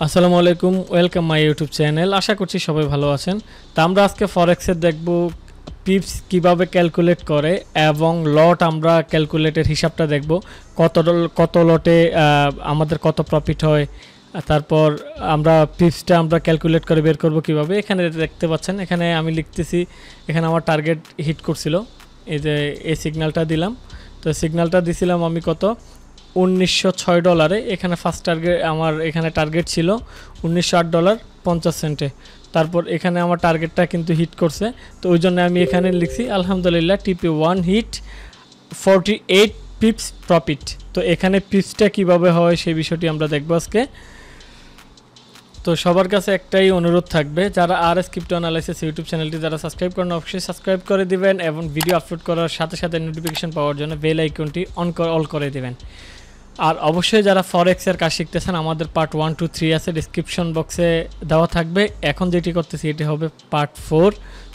আসসালামু আলাইকুম, welcome my YouTube channel. আশা করছি সবাই ভালো আছেন। তো আমরা আজকে ফরেক্সের দেখব পিপস কিভাবে ক্যালকুলেট করে এবং লট আমরা ক্যালকুলেটের হিসাবটা দেখব, কত লটে আমাদের কত প্রফিট হয়। তারপর আমরা পিপসটা আমরা ক্যালকুলেট করে বের করব কিভাবে। এখানে দেখতে পাচ্ছেন, এখানে আমি লিখতেছি, এখানে আমার টার্গেট হিট করছিল, এই যে এই সিগন্যালটা দিলাম। তো সিগন্যালটা দিছিলাম আমি কত, $1906। এখানে ফার্স্ট টার্গেট আমার, এখানে টার্গেট ছিল $1908.50। তারপর এখানে আমার টার্গেটটা কিন্তু হিট করছে, তো ওই জন্য আমি এখানে লিখছি আলহামদুলিল্লাহ TP1 হিট 48 পিপস প্রফিট। তো এখানে পিপসটা কিভাবে হয় সেই বিষয়টি আমরা দেখব আজকে। তো সবার কাছে একটাই অনুরোধ থাকবে, যারা RS ক্রিপ্টো অ্যানালাইসিস ইউটিউব চ্যানেলটি যারা সাবস্ক্রাইব করেন অবশ্যই সাবস্ক্রাইব করে দিবেন এবং ভিডিও আপলোড করার সাথে সাথে নোটিফিকেশন পাওয়ার জন্য বেল আইকনটি অল করে দিবেন। আর অবশ্যই যারা ফরেক্সের কাজ শিখতেছেন, আমাদের পার্ট 1, 2, 3 আছে, ডিসক্রিপশন বক্সে দেওয়া থাকবে। এখন যেটি করতেছি এটি হবে পার্ট 4।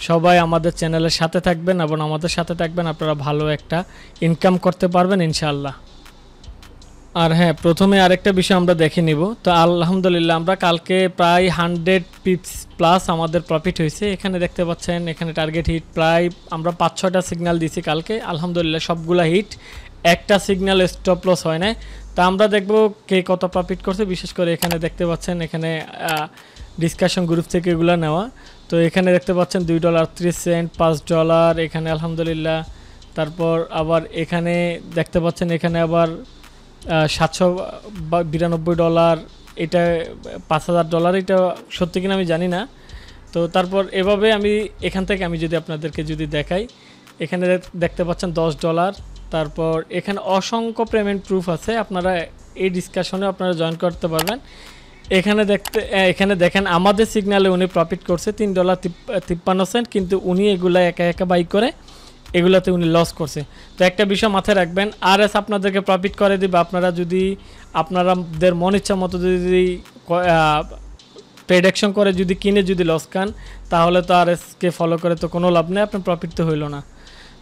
সবাই আমাদের চ্যানেলের সাথে থাকবেন এবং আমাদের সাথে থাকবেন, আপনারা ভালো একটা ইনকাম করতে পারবেন ইনশাআল্লাহ। আর হ্যাঁ, প্রথমে আরেকটা বিষয় আমরা দেখে নিব। তো আলহামদুলিল্লাহ আমরা কালকে প্রায় 100 পিপস প্লাস আমাদের প্রফিট হয়েছে। এখানে দেখতে পাচ্ছেন, এখানে টার্গেট হিট প্রায় আমরা 5-6টা সিগন্যাল দিয়েছি কালকে, আলহামদুলিল্লাহ সবগুলা হিট, একটা সিগন্যাল স্টপ লস হয় না। তা আমরা দেখব কে কত প্রফিট করছে। বিশেষ করে এখানে দেখতে পাচ্ছেন, এখানে ডিসকাশন গ্রুপ থেকে এগুলো নেওয়া। তো এখানে দেখতে পাচ্ছেন $2.30, $5, এখানে আলহামদুলিল্লাহ। তারপর আবার এখানে দেখতে পাচ্ছেন, এখানে আবার $792, এটা $5000, এটা সত্যি কিনা আমি জানি না। তো তারপর এভাবে আমি এখান থেকে আমি যদি আপনাদেরকে যদি দেখাই, এখানে দেখতে পাচ্ছেন $10। তারপর এখানে অসংখ্য পেমেন্ট প্রুফ আছে, আপনারা এই ডিসকাশনে আপনারা জয়েন করতে পারবেন। এখানে দেখেন আমাদের সিগন্যালে উনি প্রফিট করছে $3.53, কিন্তু উনি এগুলা একা একা বাই করে এগুলাতে উনি লস করছে। তো একটা বিষয় মাথায় রাখবেন, RS আপনাদেরকে প্রফিট করে দিবে, আপনারা যদি আপনাদের মন ইচ্ছা মতো যদি প্রেডিকশন করে যদি কিনে যদি লস খান, তাহলে তো RSকে ফলো করে তো কোনো লাভ নেই, আপনার প্রফিট তো হইল না।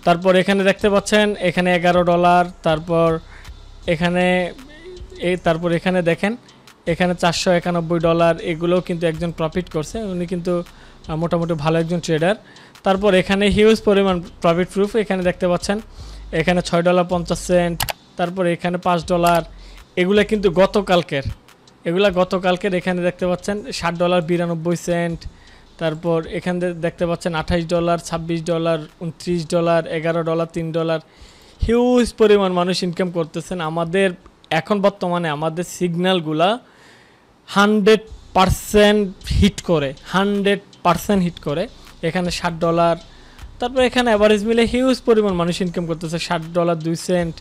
তারপর এখানে দেখতে পাচ্ছেন, এখানে $11। তারপর এখানে দেখেন, এখানে $491, এগুলোও কিন্তু একজন প্রফিট করছে, উনি কিন্তু মোটামুটি ভালো একজন ট্রেডার। তারপর এখানে হিউজ পরিমাণ প্রফিট প্রুফ, এখানে দেখতে পাচ্ছেন, এখানে $6.50, তারপর এখানে $5, এগুলো কিন্তু গতকালকের। এখানে দেখতে পাচ্ছেন $7.92। তারপর এখানে দেখতে পাচ্ছেন $28, $26, $29, $11, $3, হিউজ পরিমাণ মানুষ ইনকাম করতেছেন। আমাদের এখন বর্তমানে আমাদের সিগন্যালগুলা 100% হিট করে, 100% হিট করে। এখানে $7, তারপর এখানে অ্যাভারেজ মিলে হিউজ পরিমাণ মানুষ ইনকাম করতেছে, $7.02।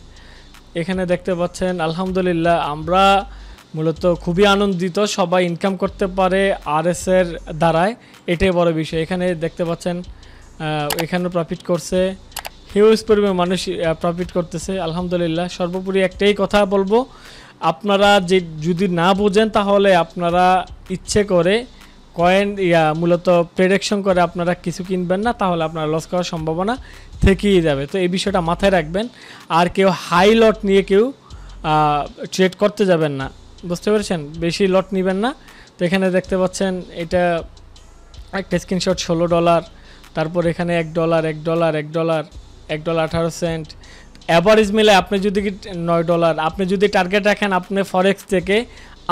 এখানে দেখতে পাচ্ছেন আলহামদুলিল্লাহ আমরা মূলত খুবই আনন্দিত, সবাই ইনকাম করতে পারে RS এর দ্বারায়, এটাই বড় বিষয়। এখানে দেখতে পাচ্ছেন এখানে প্রফিট করছে, হিউজ পরিমাণ মানুষ প্রফিট করতেছে আলহামদুলিল্লাহ। সর্বোপরি একটাই কথা বলবো, আপনারা যদি না বোঝেন তাহলে আপনারা ইচ্ছে করে কয়েন মূলত প্রেডিকশন করে আপনারা কিছু কিনবেন না, তাহলে আপনারা লস করার সম্ভাবনা থেকেই যাবে। তো এই বিষয়টা মাথায় রাখবেন। আর কেউ হাই লট নিয়ে কেউ ট্রেড করতে যাবেন না, বুঝতে পেরেছেন, বেশি লট নেবেন না। তো এখানে দেখতে পাচ্ছেন এটা একটা স্ক্রিনশট $16। তারপর এখানে $1, অ্যাভারেজ মিলে আপনি যদি $9, আপনি যদি টার্গেট রাখেন, আপনি ফরেক্স থেকে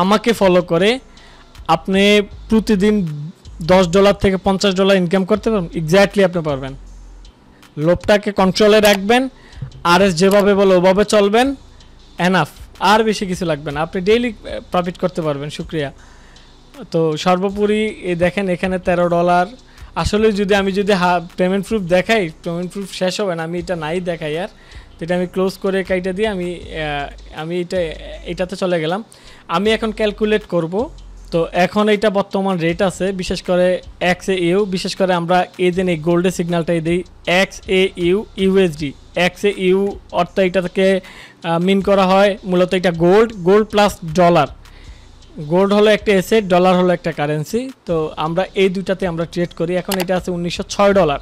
আমাকে ফলো করে আপনি প্রতিদিন $10 থেকে $50 ইনকাম করতে পারবেন, এক্স্যাক্টলি আপনি পারবেন। লোভটাকে কন্ট্রোলে রাখবেন, RS যেভাবে বলে ওভাবে চলবেন, এনাফ, আর বেশি কিছু লাগবে না, আপনি ডেইলি প্রফিট করতে পারবেন। শুক্রিয়া। তো সর্বোপরি দেখেন এখানে $13। আসলে আমি যদি পেমেন্ট প্রুফ দেখাই, পেমেন্ট প্রুফ শেষ হবে না, আমি এটা নাই দেখাই। আর এটা আমি ক্লোজ করে কাইটা দিয়ে আমি এটাতে চলে গেলাম। আমি এখন ক্যালকুলেট করব। তো এখন এটা বর্তমান রেট আছে, বিশেষ করে XAU, বিশেষ করে আমরা এই যে এই গোল্ডের সিগন্যালটাই দিই, XAU USD। XAU অর্থ এটাকে মিন করা হয় মূলত, এটা গোল্ড প্লাস ডলার। গোল্ড হলো একটা এসেট, ডলার হলো একটা কারেন্সি। তো আমরা এই দুটাতে আমরা ট্রেড করি। এখন এটা আছে $1906।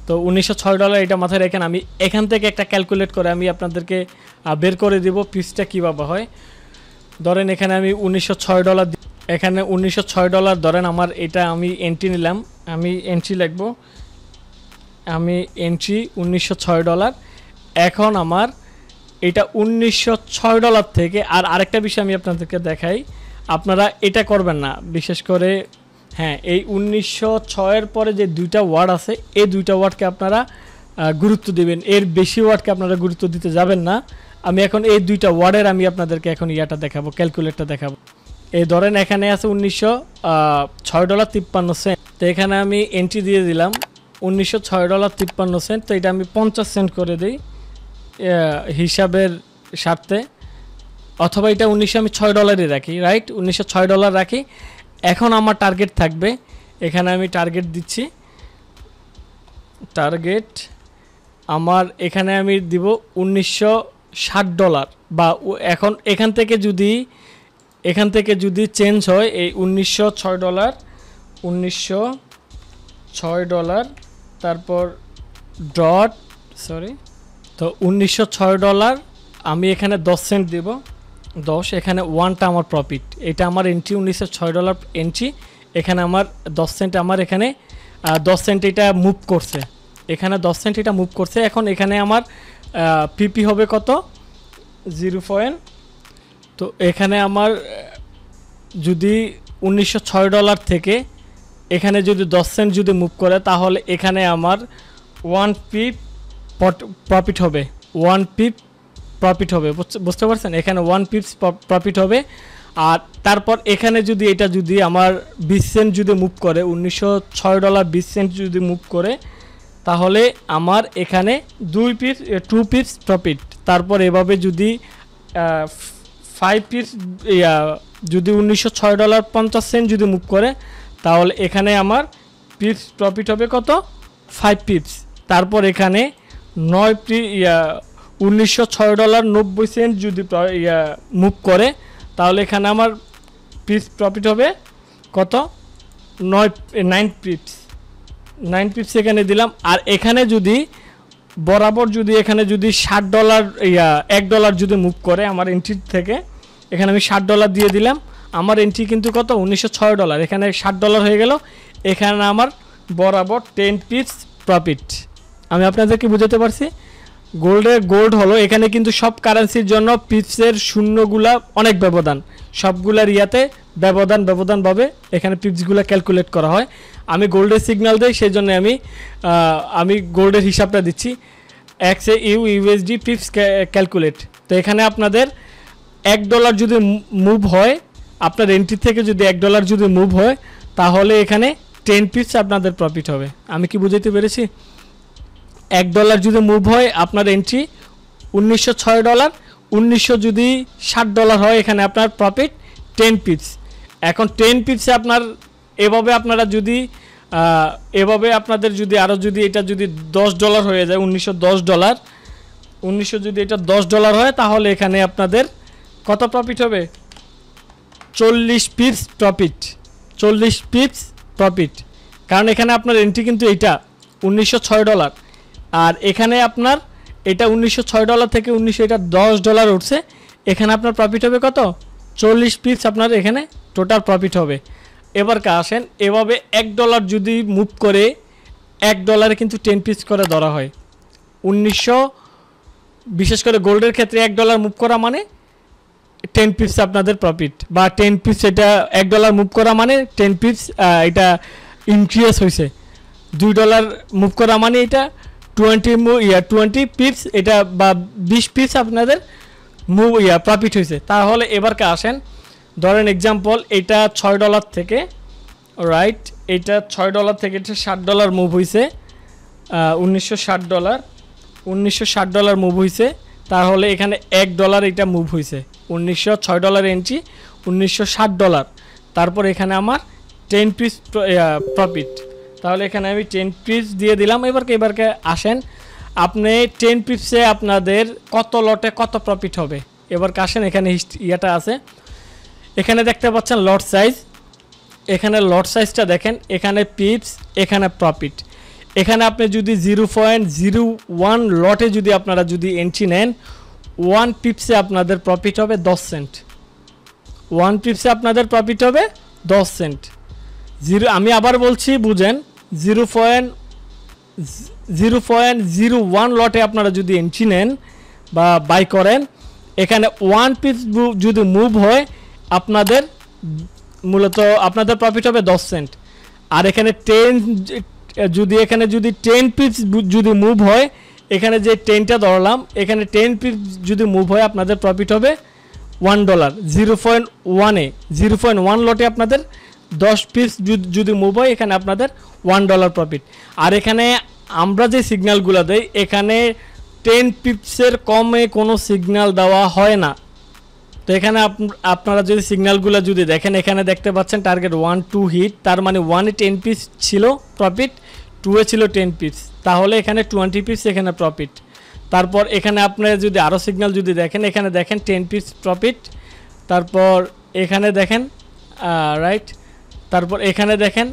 তো $1906 এটা মাথায় রেখেন। আমি এখান থেকে একটা ক্যালকুলেট করে আমি আপনাদেরকে বের করে দিব পিসটা কীভাবে হয়। ধরেন এখানে আমি $1906 এখানে $1906 ধরেন আমার এটা আমি এন্ট্রি নিলাম, আমি এন্ট্রি লিখব, আমি এন্ট্রি $1906। এখন আমার এটা $1906 থেকে, আর আরেকটা বিষয় আমি আপনাদেরকে দেখাই, আপনারা এটা করবেন না বিশেষ করে, হ্যাঁ এই 1906 পরে যে দুইটা ওয়ার্ড আছে এই দুইটা ওয়ার্ডকে আপনারা গুরুত্ব দিবেন, এর বেশি ওয়ার্ডকে আপনারা গুরুত্ব দিতে যাবেন না। আমি এখন এই দুইটা ওয়ার্ডের আমি আপনাদেরকে এখন ইয়াটা দেখাবো, ক্যালকুলেটরটা দেখাবো। এই ধরেন এখানে আছে $1906.53। তো এখানে আমি এন্ট্রি দিয়ে দিলাম $1906.53। তো এটা আমি 50 সেন্ট করে দিই হিসাবের স্বার্থে, অথবা এটা আমি $6 রাখি, রাইট, $1906 রাখি। এখন আমার টার্গেট থাকবে, এখানে আমি টার্গেট দিচ্ছি, টার্গেট আমার এখানে আমি দিব $1960, বা এখন এখান থেকে যদি চেঞ্জ হয় এই $1906, তারপর ডট, সরি, তো $1906 আমি এখানে 10 সেন্ট দিব, 10, এখানে 1টা আমার প্রফিট, এটা আমার এন্ট্রি $1906 এন্ট্রি, এখানে আমার 10 সেন্ট, আমার এখানে 10 সেন্ট এটা মুভ করছে, এখানে 10 সেন্ট এটা মুভ করছে। এখন এখানে আমার পিপি হবে কত, 0. তো এখানে আমার যদি $1906 থেকে এখানে যদি 10 সেন্ট যদি মুভ করে, তাহলে এখানে আমার 1 পিপ প্রফিট হবে, 1 পিপ প্রফিট হবে, বুঝতে পারছেন, এখানে 1 পিপস প্রফিট হবে। আর তারপর এখানে যদি এটা যদি আমার 20 সেন্ট যদি মুভ করে, $1906 20 সেন্ট যদি মুভ করে, তাহলে আমার এখানে 2 পিপস প্রফিট। তারপর এভাবে যদি 5 পিপস, যদি $1906 50 সেন্ট যদি মুভ করে, তাহলে এখানে আমার পিপস প্রফিট হবে কত, 5 পিপস। তারপর এখানে $1906 90 সেন্ট যদি মুভ করে, তাহলে এখানে আমার পিপস প্রফিট হবে কত, 9 পিপস, 9 পিপস এখানে দিলাম। আর এখানে যদি বরাবর যদি এখানে যদি $60 $1 যদি মুভ করে আমার এন্ট্রি থেকে, এখানে আমি $60 দিয়ে দিলাম, আমার এন্ট্রি কিন্তু কত, $1906, এখানে $60 হয়ে গেল, এখানে আমার বরাবর 10 পিপস প্রফিট। আমি আপনাদেরকে বুঝাতে পারছি। গোল্ড হলো, এখানে কিন্তু সব কারেন্সির জন্য পিপসের শূন্যগুলা অনেক ব্যবধান, সবগুলার ইয়াতে ব্যবধানভাবে এখানে পিপসগুলা ক্যালকুলেট করা হয়। আমি গোল্ডের সিগন্যাল দেই, সেই জন্য আমি গোল্ডের হিসাবটা দিচ্ছি, XAUUSD পিপস ক্যালকুলেট। তো এখানে আপনাদের $1 যদি মুভ হয়, আপনার এন্ট্রি থেকে যদি $1 যদি মুভ হয়, তাহলে এখানে 10 পিপস আপনাদের প্রফিট হবে। আমি কি বুঝাইতে পেরেছি? $1 যদি মুভ হয় আপনার এন্ট্রি $1906, 1900 যদি $60 হয়, এখানে আপনার প্রফিট 10 পিপস। এখন 10 পিপসে আপনার এভাবে আপনারা যদি এভাবে আপনাদের যদি আরও যদি এটা যদি $10 হয়ে যায়, $1910, 1900 যদি এটা $10 হয়, তাহলে এখানে আপনাদের কত প্রফিট হবে, 40 পিপস প্রফিট, 40 পিপস প্রফিট। কারণ এখানে আপনার এন্ট্রি কিন্তু এইটা $1906, আর এখানে আপনার এটা $1906 থেকে এটা $10 উঠছে, এখানে আপনার প্রফিট হবে কত, 40 পিপস আপনার এখানে টোটাল প্রফিট হবে। এবার আসেন, এভাবে $1 যদি মুভ করে, $1 কিন্তু 10 পিপস করে ধরা হয়। বিশেষ করে গোল্ডের ক্ষেত্রে $1 মুভ করা মানে 10 পিপস আপনাদের প্রফিট, বা 10 পিপস এটা $1 মুভ করা মানে 10 পিপস এটা ইনক্রিজ হয়েছে। $2 মুভ করা মানে এটা 20 পিপস এটা, বা 20 পিপস আপনাদের প্রফিট হয়েছে। তাহলে এবার আসেন, ধরেন এক্সাম্পল এটা $6 থেকে, রাইট, এটা $6 থেকে এটা $60 মুভ হয়েছে, $1960 মুভ হয়েছে, তাহলে এখানে $1 এটা মুভ হয়েছে, $1906 এন্ট্রি, $1960, তারপর এখানে আমার 10 পিস প্রফিট। তাহলে এখানে আমি 10 পিস দিয়ে দিলাম। এবারকে আসেন, আপনি 10 পিপসে আপনাদের কত লটে কত প্রফিট হবে। এবার আসেন, এখানে ইয়াটা আছে, এখানে দেখতে পাচ্ছেন লট সাইজ, এখানে লট সাইজটা দেখেন, এখানে পিপস, এখানে প্রফিট। এখানে আপনি যদি 0.01 লটে যদি আপনারা যদি এন্ট্রি নেন, 1 পিপসে আপনাদের প্রফিট হবে 10 সেন্ট, 1 পিপসে আপনাদের প্রফিট হবে 10 সেন্ট। আমি আবার বলছি বুঝেন, 0.01 লটে আপনারা যদি এন্ট্রি নেন বা বাই করেন, এখানে 1 পিপস যদি মুভ হয় আপনাদের মূলত আপনাদের প্রফিট হবে 10 সেন্ট। আর এখানে 10 পিপস যদি মুভ হয়, এখানে যে 10টা ধরলাম, এখানে 10 পিপস যদি মুভ হয় আপনাদের প্রফিট হবে $1। 0.1 লটে আপনাদের 10 পিপস যদি মুভ হয়, এখানে আপনাদের $1 প্রফিট। আর এখানে আমরা যে সিগন্যালগুলো দেই, এখানে 10 পিপসের কমে কোনো সিগন্যাল দেওয়া হয় না। তো এখানে আপনারা যদি সিগন্যালগুলো যদি দেখেন, এখানে দেখতে পাচ্ছেন টার্গেট 1 2 হিট, তার মানে 1 এ 10 পিপস ছিল প্রফিট, 2 এ ছিল 10 পিপস, তাহলে এখানে 20 পিপস এখানে প্রফিট। তারপর এখানে আপনারা যদি আরও সিগন্যাল যদি দেখেন, এখানে দেখেন 10 পিপস প্রফিট, তারপর এখানে দেখেন রাইট, তারপর এখানে দেখেন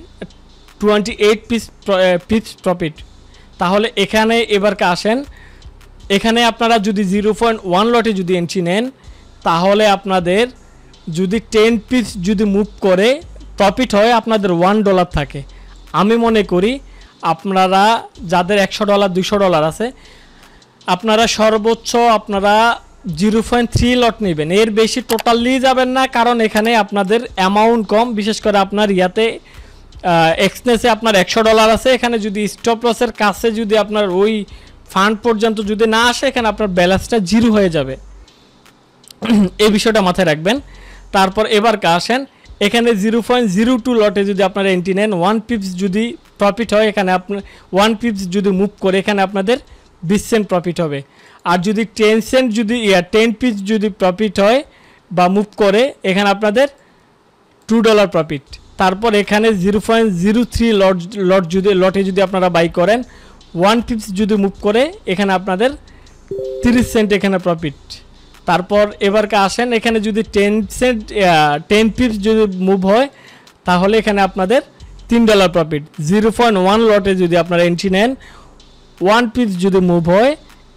28 পিপস প্রফিট। তাহলে এখানে এবারকে আসেন, এখানে আপনারা যদি 0.1 লটে যদি এন্ট্রি নেন, তাহলে আপনাদের যদি 10 পিপস যদি মুভ করে প্রফিট হয় আপনাদের $1 থাকে। আমি মনে করি আপনারা যাদের $100 $200 আছে, আপনারা সর্বোচ্চ আপনারা 0.3 লট নেবেন, এর বেশি টোটালি যাবেন না, কারণ এখানে আপনাদের অ্যামাউন্ট কম। বিশেষ করে আপনার ইয়াতে এক্সনেসে আপনার $100 আছে, এখানে যদি স্টপ লসের কাছে যদি আপনার ওই ফান্ড পর্যন্ত যদি না আসে, এখানে আপনার ব্যালেন্সটা 0 হয়ে যাবে, এই বিষয়টা মাথায় রাখবেন। তারপর এবার আসেন, এখানে 0.02 লটে যদি আপনারা এন্ট্রি নেন, 1 পিপস যদি প্রফিট হয়, এখানে আপনার 1 পিপস যদি মুভ করে এখানে আপনাদের 20 সেন্ট প্রফিট হবে। আর যদি 10 সেন্ট যদি 10 পিপস যদি প্রফিট হয় বা মুভ করে, এখানে আপনাদের $2 প্রফিট। তারপর এখানে 0.03 লটে যদি আপনারা বাই করেন, 1 পিপস যদি মুভ করে, এখানে আপনাদের 30 সেন্ট এখানে প্রফিট। তারপর এবারকে আসেন, এখানে যদি 10 পিপস যদি মুভ হয়, তাহলে এখানে আপনাদের $3 প্রফিট। 0.1 লটে যদি আপনারা এন্ট্রি নেন, 1 পিপস যদি মুভ হয়,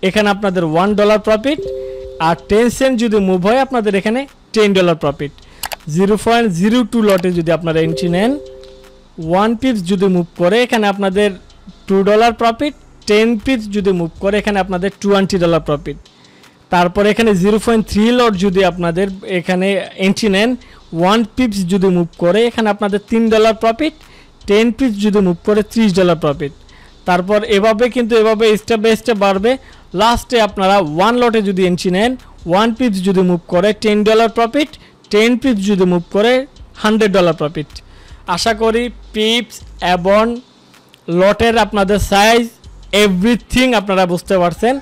এখানে আপনাদের $1 প্রফিট। আর 10 সেন্ট যদি মুভ হয়, আপনাদের এখানে $10 প্রফিট। 0.02 লটে যদি আপনারা এন্ট্রি নেন, 1 পিপস যদি মুভ করে, এখানে আপনাদের $2 প্রফিট। 10 পিপস যদি মুভ করে, এখানে আপনাদের $20 প্রফিট। তারপর এখানে 0.3 লট যদি আপনাদের এখানে এন্ট্রি নেন, 1 পিপস যদি মুভ করে, এখানে আপনাদের $3 প্রফিট। 10 পিপস যদি মুভ করে, $30 প্রফিট। তারপর এভাবে স্টেপ বাই স্টেপ বাড়বে। লাস্টে আপনারা 1 লটে যদি এন্ট্রি নেন, 1 পিপস যদি মুভ করে, $10 প্রফিট। 10 পিপস যদি মুভ করে, $100 প্রফিট। আশা করি পিপস এবং লটের আপনাদের সাইজ এভরিথিং আপনারা বুঝতে পারছেন।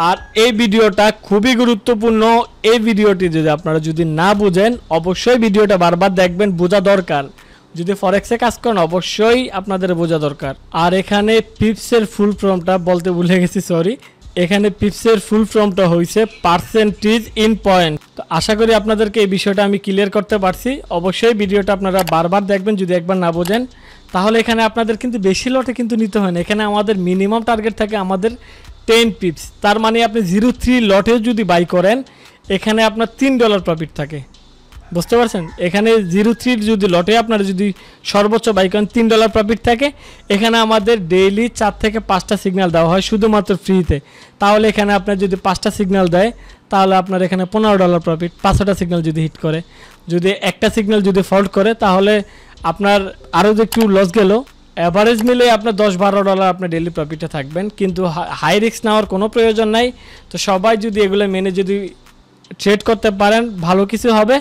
আর এই ভিডিওটা খুবই গুরুত্বপূর্ণ। এই ভিডিওটি যদি আপনারা যদি না বুঝেন, অবশ্যই ভিডিওটা বারবার দেখবেন, বোঝা দরকার। যদি ফরেক্সে কাজ করেন, অবশ্যই আপনাদের বোঝা দরকার। আর এখানে পিপসের ফুল ফর্মটা বলতে ভুলে গেছি, সরি। এখানে পিপসের ফুল ফর্মটা হয়েছে পার্সেন্টেজ ইন পয়েন্ট। তো আশা করি আপনাদেরকে এই বিষয়টা আমি ক্লিয়ার করতে পারছি। অবশ্যই ভিডিওটা আপনারা বারবার দেখবেন, যদি একবার না বোঝেন। তাহলে এখানে আপনাদের কিন্তু বেশি লটে কিন্তু নিতে হয় না। এখানে আমাদের মিনিমাম টার্গেট থাকে আমাদের 10 পিপস। তার মানে আপনি 0.3 লটেও যদি বাই করেন, এখানে আপনার $3 প্রফিট থাকে। বুঝতে পারছেন? এখানে 0.3 যদি লটে আপনারা যদি সর্বোচ্চ বাই করেন, $3 প্রফিট থাকে। এখানে আমাদের ডেইলি 4 থেকে 5টা সিগন্যাল দেওয়া হয় শুধুমাত্র ফ্রিতে। তাহলে এখানে আপনার যদি 5টা সিগন্যাল দেয়, তাহলে আপনার এখানে $15 প্রফিট। 5টা সিগন্যাল যদি হিট করে, যদি একটা সিগন্যাল যদি ফল্ট করে, তাহলে আপনার আরও যে একটু লস গেল। অ্যাভারেজ মিলে আপনার $10-12 আপনার ডেইলি প্রফিটে থাকবেন, কিন্তু হাই রিস্ক নেওয়ার কোনো প্রয়োজন নাই। তো সবাই যদি এগুলো মেনে যদি ট্রেড করতে পারেন, ভালো কিছু হবে।